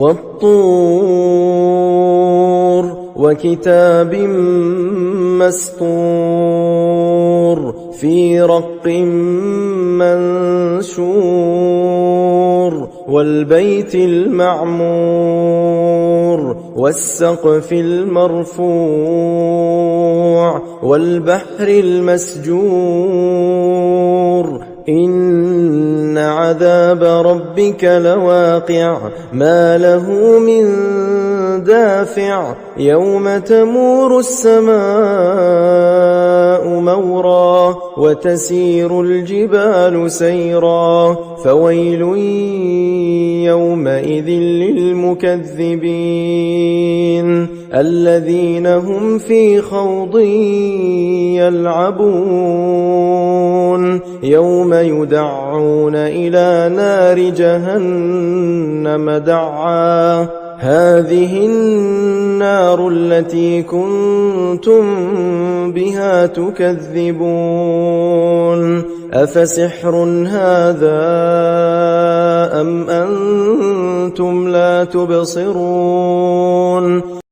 وَالطُّورِ وَكِتَابٍ مَّسْطُورٍ فِي رَقٍّ مَّنشُورٍ وَالْبَيْتِ الْمَعْمُورِ وَالسَّقْفِ الْمَرْفُوعِ وَالْبَحْرِ الْمَسْجُورِ إِنَّ عَذَابَ رَبِّكَ لَوَاقِعٌ مَا لَهُ مِن دَافِعٍ يَوْمَ تَمُورُ السَّمَاءُ مَوْرًا وَتَسِيرُ الْجِبَالُ سَيْرًا فَوَيْلٌ يَوْمَئِذٍ لِّلْمُكَذِّبِينَ الَّذِينَ هُمْ فِي خَوْضٍ يَلْعَبُونَ يَوْمَ يُدَعُّونَ إِلَى نَارِ جَهَنَّمَ دَعًّا هَٰذِهِ النَّارُ الَّتِي كُنتُم بِهَا تُكَذِّبُونَ أَفَسِحْرٌ هَٰذَا أَمْ أَنتُمْ لَا تُبْصِرُونَ